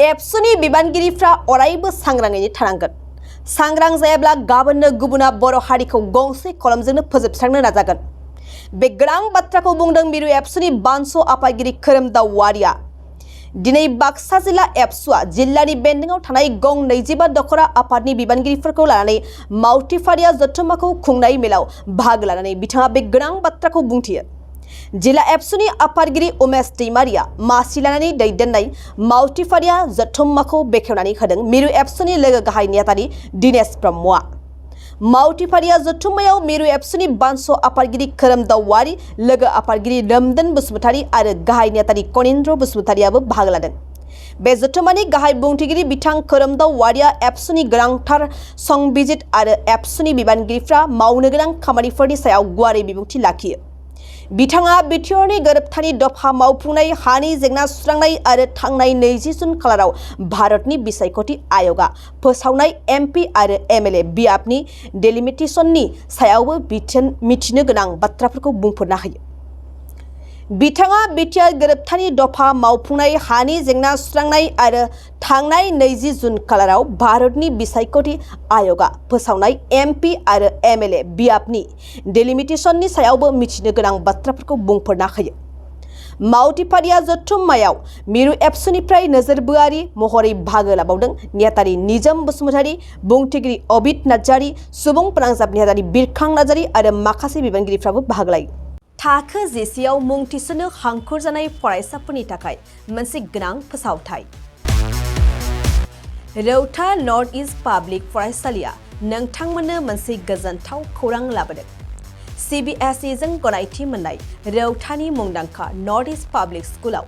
एबसुनि बिबानगिरिफ्रा अरायबो सांग्राङैनो थानांगोन। सांग्रां जायाब्ला गाबोननो गुबुना बर' हारिखौ गंसे कलमजोंनो फोजोबस्रांनो नाजागोन। बे गोनां बाथ्राखौ बुंदों मिरु एबसुनि बानस' आफादगिरि खोरोमदाव वारिया। दिनै बाक्सा जिल्ला एबसुआ जिल्लानि बेन्दोङाव थानाय गं 25 दखरा आफादनि बिबानगिरिफोरखौ लानानै मावथि फारिया जथुम्माखौ खुंनाय मेलाव बाहागो लानानै बिथाङा बे गोनां बाथ्राखौ बुंथियो। जिल्ला एबसुनि आफादगिरि उमेश दैमारिया मासि लानानै दैदेननाय मावथि फारिया जथुम्माखौ बेखेवनानै होदों मिरु एबसुनि लोगो गाहाय नेहाथारि दिनेश ब्रह्मआ। मावथि फारिया जथुम्मायाव मिरु एबसुनि बानस' आफादगिरि खोरोमदाव वारि, लोगो आफादगिरि रोमदोन बसुमतारी आरो गाहाय नेहाथारि कनिन्द्र बसुमतारीआबो बाहागो लादों। बे जथुम्मानि गाहाय बुंथिगिरि बिथां खोरोमदाव वारिया एबसुनि गोनांथार संबिजित आरो एबसुनि बिबानगिरिफ्रा मावनो गोनां खामानिफोरनि सायाव गुवारै बिबुंथि लाखियो। बिथाङा बिटिआरनि गोरोबथानि दफा मावफुंनाय, हानि जेंना सुस्रांनाय आरो थांनाय 20 जुन खालाराव भारतनि बिसायख'थि आय'गआ फोसावनाय एमपि आरो एमएलए बियाबनि डेलिमिटेशननि सायावबो मिथिनो गोनां बाथ्राफोरखौ बुंफोरना होयो। बिथाङा बिटिआर गोरोबथानि दफा मावफुंनाय, हानि जेंना सुस्रांनाय आरो थांनाय 20 जुन खालाराव भारतनि बिसायख'थि आय'गआ फोसावनाय एमपि आरो एमएलए बियाबनि डेलिमिटेशननि सायावबो मिथिनो गोनां बाथ्राफोरखौ बुंफोरना होयो। मावथि फारिया जथुम्मायाव मिरु एबसुनिफ्राय नोजोरबोआरि महरै बाहागो लाबावदों नेहाथारि निजोम बसुमतारी, बुंथिगिरि अबिद नार्जारी, सुबुं फोनांजाब नेहाथारि बिरखां नार्जारी आरो माखासे बिबानगिरिफ्राबो बाहागो लायो। थाखो 10आव मुं थिसननो हांखुर जानाय फरायसाफोरनि थाखाय मोनसे गोनां फोसावथाय। रौता नर्थ इस्ट पाब्लिक फरायसालिया नोंथांमोननो मोनसे गोजोनथाव खौरां लाबोदों। CBSE जों गनायथि मोननाय रौतानि मुंदांखा नर्थ इस्ट पाब्लिक स्कुलाव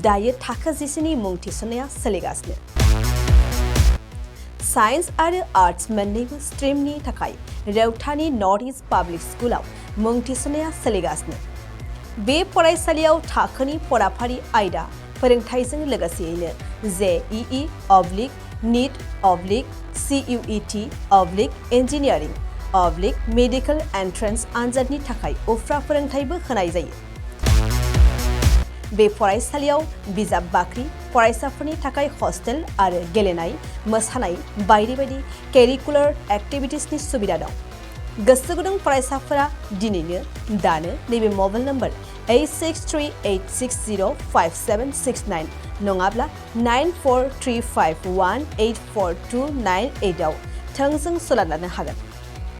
दायो थाखो 10नि मुं थिसननाया सोलिगासिनो। साइन्स आरो आर्ट्स मोन्नैबो स्ट्रिमनि थाखाय रौतानि नर्थ इस्ट पाब्लिक स्कुलाव मुं थिसननाया सोलिगासिनो। बे फरायसालियाव थाखोनि फराफारि आयदा फोरोंथायजों लोगोसेयैनो JEE, NEET, CUET, engineering, medical entrance आनजादनि थाखाय उफ्रा फोरोंथायबो होनाय जायो। बे फरायसालियाव बिजाब बाख्रि, फरायसाफोरनि थाखाय हस्टेल आरो गेलेनाय, मोसानाय बायदि बायदि केरिकुलार एक्टिभिटिसनि सुबिदा दं। गोसो गुदुं फरायसाफोरा दिनैनो दानो नैबे मबाइल नम्बर 8638605769 नङाब्ला 9435184298 आव थोंजों सोलोंनो हागोन।